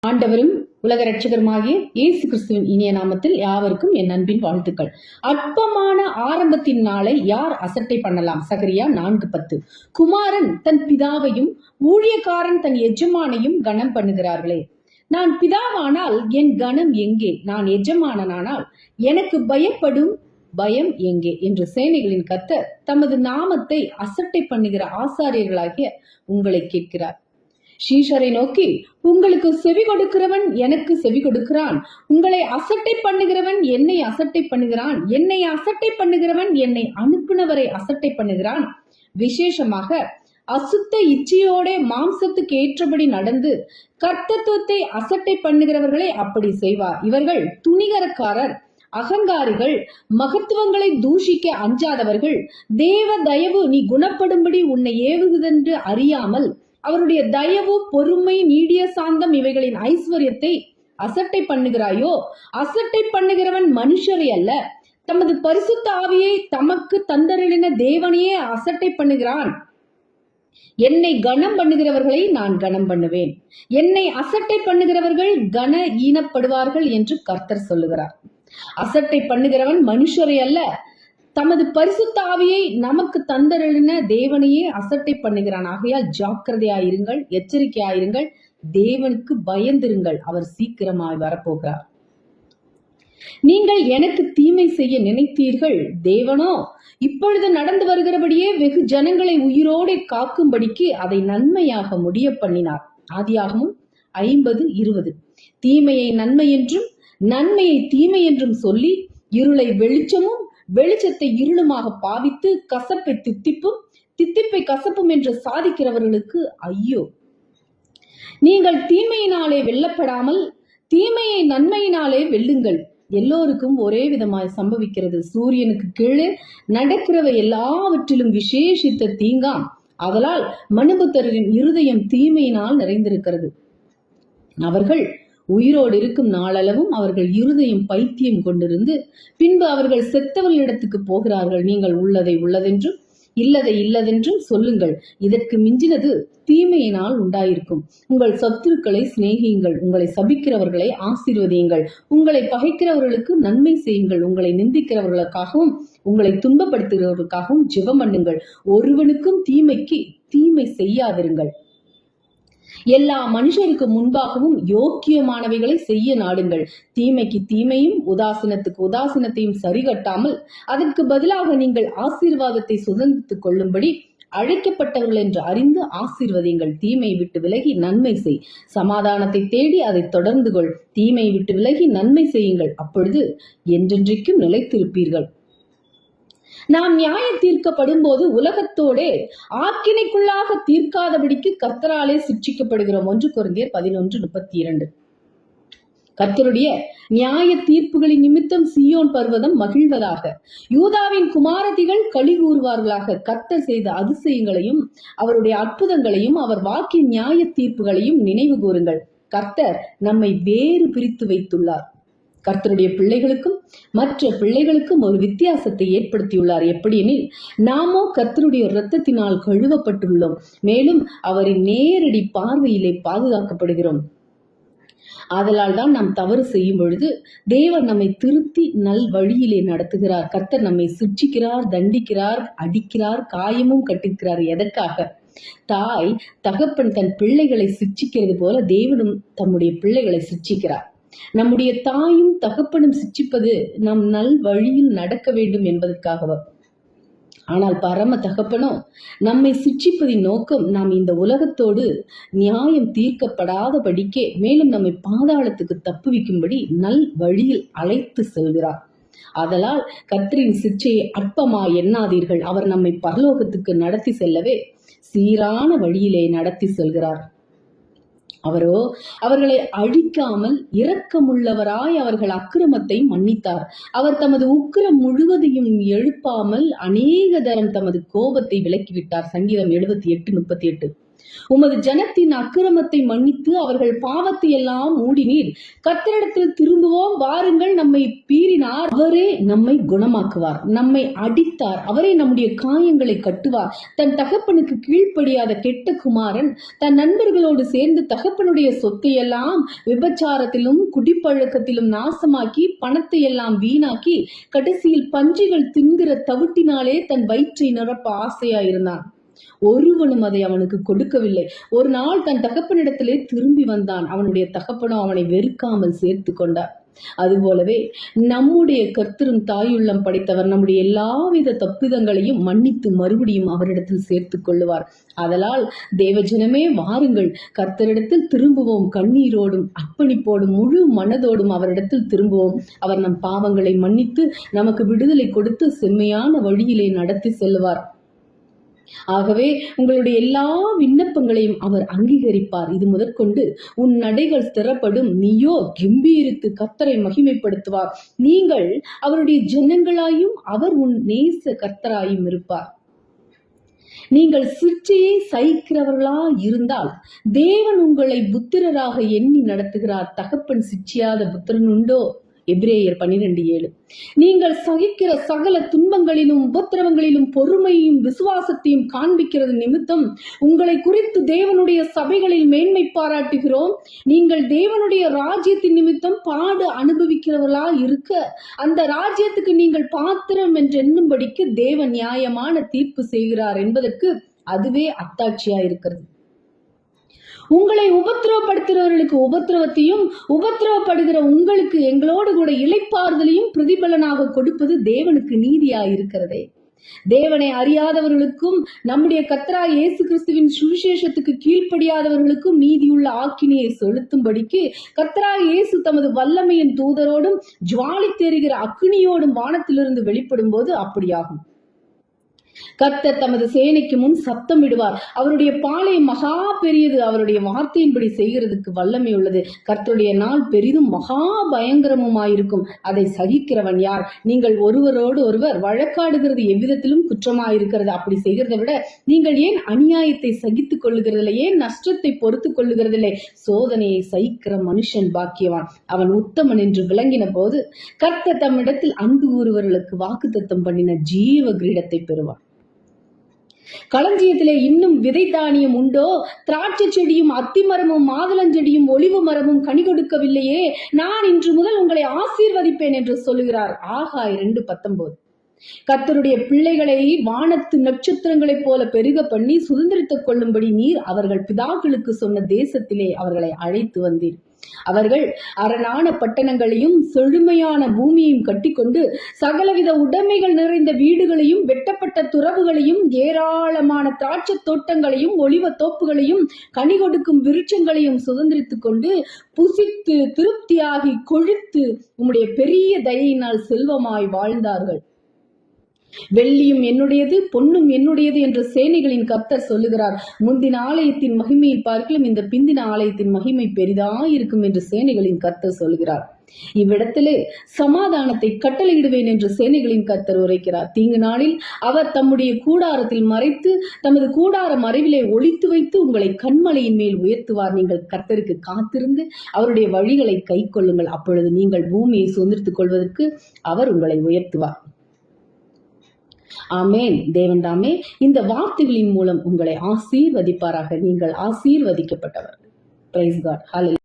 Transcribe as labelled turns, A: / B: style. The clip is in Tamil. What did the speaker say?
A: ஆண்டவரும் உலக ரட்சகருமாகிய இயேசு கிறிஸ்துவின் இனிய நாமத்தில் யாவருக்கும் என் அன்பின் வாழ்த்துக்கள். அற்பமான ஆரம்பத்தின் நாளை யார் அசட்டை பண்ணலாம்? சகரியா 4:10. குமாரன் தன் பிதாவையும் ஊழியக்காரன் தன் எஜமானையும் கனம் பண்ணுகிறார்களே. நான் பிதாவானால் என் கனம் எங்கே? நான் எஜமானனானால் எனக்கு பயப்படும் பயம் எங்கே என்று சேனைகளின் கர்த்தர் தமது நாமத்தை அசட்டை பண்ணுகிற ஆசாரியர்களாகிய உங்களை கேட்கிறார். ஷீஷரை நோக்கி, உங்களுக்கு செவி கொடுக்கிறவன் எனக்கு செவி கொடுக்கிறான், உங்களை அசட்டை பண்ணுகிறவன் என்னை அசட்டை பண்ணுகிறான், என்னை அசட்டை பண்ணுகிறவன் என்னை அனுப்பினவரை அசட்டை பண்ணுகிறான். விசேஷமாக அசுத்த இச்சையோட மாம்சத்துக்கு ஏற்றபடி நடந்து கர்த்தத்துவத்தை அசட்டை பண்ணுகிறவர்களை அப்படி செய்வார். இவர்கள் துணிகரக்காரர், அகங்காரிகள், மகத்துவங்களை தூஷிக்க அஞ்சாதவர்கள், தேவ தயவு நீ குணப்படும்படி உன்னை ஏவுகுதென்று அறியாமல் அவருடைய தயவு, பொறுமை, நீடிய சாந்தம் இவைகளின் ஐஸ்வர்யத்தை அசட்டை பண்ணுகிறாயோ? அசட்டை பண்ணுகிறவன் மனுஷரை அல்ல, தமது பரிசுத்த ஆவியை தமக்கு தந்தருளின தேவனையே அசட்டை பண்ணுகிறான். என்னை கனம் பண்ணுகிறவர்களை நான் கனம் பண்ணுவேன், என்னை அசட்டை பண்ணுகிறவர்கள் கன ஈனப்படுவார்கள் என்று கர்த்தர் சொல்லுகிறார். அசட்டை பண்ணுகிறவன் மனுஷரை அல்ல, தமது பரிசுத்த ஆவியை நமக்கு தந்தருளின தேவனையே அசட்டை பண்ணுகிறான். ஆகையால் ஜாக்கிரதையாயிருங்கள், எச்சரிக்கையாயிருங்கள், தேவனுக்கு பயந்திருங்கள், அவர் சீக்கிரமாய் வரப்போகிறார். நீங்கள் எனக்கு தீமை செய்ய நினைத்தீர்கள், தேவனோ இப்பொழுது நடந்து வருகிறபடியே வெகு ஜனங்களை உயிரோடு காக்கும்படிக்கு அதை நன்மையாக முடிய பண்ணினார். ஆதியாகமம் 50:20. தீமையை நன்மை என்றும் நன்மையை தீமை என்றும் சொல்லி இருளை வெளிச்சமும் வெளிச்சத்தை இருளுமாக பாவித்து கசப்பை தித்திப்பும் தித்திப்பை கசப்பும் என்று சாதிக்கிறவர்களுக்கு ஐயோ! நீங்கள் தீமையினாலே வெல்லப்படாமல் தீமையை நன்மையினாலே வெல்லுங்கள். எல்லோருக்கும் ஒரே விதமாய் சம்பவிக்கிறது. சூரியனுக்கு கீழே நடக்கிறவை எல்லாவற்றிலும் விசேஷித்த தீங்காம். ஆதலால் மனுபுத்திரரின் இருதயம் தீமையினால் நிறைந்திருக்கிறது. அவர்கள் உயிரோடு இருக்கும் நாளளவும் அவர்கள் இருதயம் பைத்தியம் கொண்டிருந்து பின்பு அவர்கள் செத்தவர்களிடத்துக்கு போகிறார்கள். நீங்கள் உள்ளதை உள்ளதென்றும் இல்லதை இல்லதென்றும் சொல்லுங்கள். இதற்கு மிஞ்சினது தீமையினால் உண்டாயிருக்கும். உங்கள் சத்துருக்களை சிநேகியுங்கள், உங்களை சபிக்கிறவர்களை ஆசீர்வதியுங்கள், உங்களை பகைக்கிறவர்களுக்கு நன்மை செய்யுங்கள், உங்களை நிந்திக்கிறவர்களுக்காகவும் உங்களை துன்பப்படுத்துகிறவர்களுக்காகவும் ஜெபம் பண்ணுங்கள். ஒருவனுக்கும் தீமைக்கு தீமை செய்யாதிருங்கள். எல்லா மனுஷருக்கு முன்பாகவும் யோக்கியமானவைகளை செய்ய நாடுங்கள். தீமைக்கு தீமையும் உதாசீனத்துக்கு உதாசீனத்தையும் சரிகட்டாமல் அதற்கு பதிலாக நீங்கள் ஆசீர்வாதத்தை சுதந்தித்துக் கொள்ளும்படி அழைக்கப்பட்டவர்கள் என்று அறிந்து ஆசீர்வதியுங்கள். தீமையை விட்டு விலகி நன்மை செய், சமாதானத்தை தேடி அதை தொடர்ந்து கொள். தீமையை விட்டு விலகி நன்மை செய்யுங்கள், அப்பொழுது என்றென்றைக்கும் நிலைத்திருப்பீர்கள். நாம் நியாயம் தீர்க்கப்படும் போது உலகத்தோடே ஆக்கினைக்குள்ளாக தீர்க்காதபடிக்கு கர்த்தராலே சிட்சிக்கப்படுகிறோம். 1 கொரிந்தியர் 11:32. கர்த்தருடைய நியாய தீர்ப்புகளின் நிமித்தம் சீயோன் பர்வதம் மகிழ்வதாக, யூதாவின் குமாரதிகள் களி கூறுவார்களாக. கர்த்தர் செய்த அதிசயங்களையும் அவருடைய அற்புதங்களையும் அவர் வாக்கிய நியாய தீர்ப்புகளையும் நினைவு கூறுங்கள். கர்த்தர் நம்மை வேறு பிரித்து வைத்துள்ளார். கர்த்தருடைய பிள்ளைகளுக்கும் மற்ற பிள்ளைகளுக்கும் ஒரு வித்தியாசத்தை ஏற்படுத்தியுள்ளார். எப்படியெனில், நாமோ கர்த்தருடைய இரத்தத்தினால் கழுவப்பட்டுள்ளோம், மேலும் அவரின் நேரடி பார்வையிலே பாதுகாக்கப்படுகிறோம். ஆதலால் தான் நாம் தவறு செய்யும் பொழுது தேவன் நம்மை திருத்தி நல் வழியிலே நடத்துகிறார். கர்த்தர் நம்மை சிட்சிக்கிறார், தண்டிக்கிறார், அடிக்கிறார், காயமும் கட்டிக்கிறார். எதற்காக? தாய் தகப்பன் தன் பிள்ளைகளை சிட்சிக்கிறது போல தேவனும் தம்முடைய பிள்ளைகளை சிட்சிக்கிறார். நம்முடைய தாயும் தகப்பனும் சிட்சிப்பது நம் நல் வழியில் நடக்க வேண்டும் என்பதற்காக. ஆனால் பரம தகப்பனோ நம்மை சிட்சிப்பதின் நோக்கம் நாம் இந்த உலகத்தோடு நியாயம் தீர்க்கப்படாதபடிக்கே, மேலும் நம்மை பாதாளத்துக்கு தப்புவிக்கும்படி நல் வழியில் அழைத்து செல்கிறார். ஆதலால் கர்த்தரின் சிட்சையை அற்பமாய் எண்ணாதீர்கள். அவர் நம்மை பரலோகத்துக்கு நடத்தி செல்லவே சீரான வழியிலே நடத்தி செல்கிறார். அவரோ அவர்களை அழிக்காமல் இரக்கமுள்ளவராய் அவர்கள் அக்கிரமத்தை மன்னித்தார். அவர் தமது உக்கிரம் முழுவதையும் எழுப்பாமல் அநேக தரம் தமது கோபத்தை விலக்கிவிட்டார். சங்கீதம் 78:38. உமது ஜனத்தின் அக்கிரமத்தை மன்னித்து அவர்கள் பாவத்தை எல்லாம் மூடினீர். கர்த்தரிடத்தில் திரும்புவோம் வாருங்கள். நம்மை பீறினார், அவரே நம்மை குணமாக்குவார். நம்மை அடித்தார், அவரே நம்முடைய காயங்களை கட்டுவார். தன் தகப்பனுக்கு கீழ்ப்படியாத கெட்ட குமாரன் தன் நண்பர்களோடு சேர்ந்து தகப்பனுடைய சொத்தை எல்லாம் விபச்சாரத்திலும் குடிப்பழக்கத்திலும் நாசமாக்கி பணத்தை எல்லாம் வீணாக்கி கடைசியில் பன்றிகள் தின்கிற தவிட்டினாலே தன் வயிற்றை நிரப்ப ஆசையாயிருந்தான். ஒருவனும் அதை அவனுக்கு கொடுக்கவில்லை. ஒரு நாள் தன் தகப்பனிடத்திலே திரும்பி வந்தான். அவனுடைய தகப்பனோ அவனை வெறுக்காமல் சேர்த்து கொண்டார். அதுபோலவே நம்முடைய கர்த்தரும் தாயுள்ளம் படைத்தவர் நம்முடைய எல்லாவித தப்பிதங்களையும் மன்னித்து மறுபடியும் அவரிடத்தில் சேர்த்து கொள்ளுவார். அதனால் தேவஜனமே வாருங்கள், கர்த்தரிடத்தில் திரும்புவோம். கண்ணீரோடும் அர்ப்பணிப்போடும் முழு மனதோடும் அவரிடத்தில் திரும்புவோம். அவர் நம் பாவங்களை மன்னித்து நமக்கு விடுதலை கொடுத்து செம்மையான வழியிலே நடத்தி செல்வார். ஆகவே உங்களுடைய எல்லா விண்ணப்பங்களையும் அவர் அங்கீகரிப்பார். இது முதற்கொண்டு உன் நடைகள் ஸ்திரப்படும், நீயோ கம்பீரித்து கர்த்தரை மகிமைப்படுத்துவார். நீங்கள் அவருடைய ஜனங்களாயும் அவர் உன் நேச கர்த்தராயும் இருப்பார். நீங்கள் சிற்றையை சகிக்கிறவர்களா இருந்தால் தேவன் உங்களை புத்திரராக எண்ணி நடத்துகிறார். தகப்பன் சிற்றியாத புத்திரன் உண்டோ? எபிரேயர் 12:7. நீங்கள் சகிக்கிற சகல துன்பங்களிலும் உபத்திரவங்களிலும் பொறுமையும் விசுவாசத்தையும் காண்பிக்கிறது நிமித்தம் உங்களை குறித்து தேவனுடைய சபைகளில் மேன்மை பாராட்டுகிறோம். நீங்கள் தேவனுடைய ராஜ்யத்தின் நிமித்தம் பாடு அனுபவிக்கிறவர்களா இருக்க அந்த ராஜ்யத்துக்கு நீங்கள் பாத்திரம் என்று எண்ணும்படிக்கு தேவன் நியாயமான தீர்ப்பு செய்கிறார் என்பதற்கு அதுவே அத்தாட்சியா இருக்கிறது. உங்களை உபத்திரவப்படுத்துகிறவர்களுக்கு உபத்திரவத்தையும் உபத்திரவப்படுகிற உங்களுக்கு எங்களோடு கூட இளைப்பாறுதலையும் பிரதிபலனாக கொடுப்பது தேவனுக்கு நீதியாயிருக்கிறதே. தேவனை அறியாதவர்களுக்கும் நம்முடைய கர்த்தராகிய இயேசு கிறிஸ்துவின் சுவிசேஷத்துக்கு கீழ்ப்படியாதவர்களுக்கும் நீதியுள்ள ஆக்கினையை செலுத்தும்படிக்கு கர்த்தராகிய இயேசு தமது வல்லமையின் தூதரோடும் ஜுவாலி தெரிகிற அக்கினியோடும் வானத்திலிருந்து வெளிப்படும் போது அப்படியாகும். கர்த்தர் தமது சேனைக்கு முன் சத்தமிடுவார். அவருடைய பாளையம் மகா பெரியது. அவருடைய வார்த்தையின்படி செய்கிறதுக்கு வல்லமை உள்ளது. கர்த்தருடைய நாள் பெரிதும் மகா பயங்கரமுமாயிருக்கும். அதை சகிக்கிறவன் யார்? நீங்கள் ஒருவரோடு ஒருவர் வழக்காடுகிறது எவ்விதத்திலும் குற்றமாயிருக்கிறது. அப்படி செய்கிறதை விட நீங்கள் ஏன் அநியாயத்தை சகித்துக் கொள்ளுகிறதில்லை? ஏன் நஷ்டத்தை பொறுத்து கொள்ளுகிறதில்லை? சோதனையை சகிக்கிற மனுஷன் பாக்கியவான். அவன் உத்தமன் என்று விளங்கின போது கர்த்தர் தம்மிடத்தில் அன்பு கூறுவர்களுக்கு வாக்குத்தத்தம் பண்ணின ஜீவ கிரீடத்தை பெறுவான். களஞ்சியத்திலே இன்னும் விதை தானியம் உண்டோ? திராட்சை செடியும் அத்திமரமும் மாதுளஞ்செடியும் ஒலிவு மரமும் கனி கொடுக்கவில்லையே? நான் இன்று முதல் உங்களை ஆசீர்வதிப்பேன் என்று சொல்லுகிறார். ஆகாய் 2:19. கர்த்தருடைய பிள்ளைகளை வானத்து நட்சத்திரங்களைப் போல பெருக பண்ணி சுதந்திரித்துக் கொள்ளும்படி நீர் அவர்கள் பிதாக்களுக்கு சொன்ன தேசத்திலே அவர்களை அழைத்து வந்தீர். அவர்கள் அரணான பட்டணங்களையும் செழுமையான பூமியையும் கட்டிக்கொண்டு சகலவித உடைமைகள் நிறைந்த வீடுகளையும் வெட்டப்பட்ட துறவுகளையும் ஏராளமான திராட்சை தோட்டங்களையும் ஒலிவ தோப்புகளையும் கனி கொடுக்கும் விருட்சங்களையும் சுதந்திரித்துக் கொண்டு புசித்து திருப்தியாகி கொழுத்து உம்முடைய பெரிய தயையினால் செல்வமாய் வாழ்ந்தார்கள். வெள்ளியும் என்னுடையது பொன்னும் என்னுடையது என்று சேனைகளின் கர்த்தர் சொல்லுகிறார். முந்தின ஆலயத்தின் மகிமையை பார்க்கலும் இந்த பிந்தின ஆலயத்தின் மகிமை பெரிதாயிருக்கும் என்று சேனைகளின் கர்த்தர் சொல்கிறார். இவ்விடத்திலே சமாதானத்தை கட்டளையிடுவேன் என்று சேனைகளின் கர்த்தர் உரைக்கிறார். தீங்கு நாளில் அவர் தம்முடைய கூடாரத்தில் மறைத்து தமது கூடார மறைவிலே ஒளித்து வைத்து உங்களை கண்மலையின் மேல் உயர்த்துவார். நீங்கள் கர்த்தருக்கு காத்திருந்து அவருடைய வழிகளை கை கொள்ளுங்கள். அப்பொழுது நீங்கள் பூமியை சுதந்திரித்துக் கொள்வதற்கு அவர் உங்களை உயர்த்துவார். ஆமேன். தேவன் தாமே இந்த வார்த்தைகளின் மூலம் உங்களை ஆசீர்வதிப்பாராக. நீங்கள் ஆசீர்வதிக்கப்பட்டவர்கள். Price God. ஹல்லேலூயா.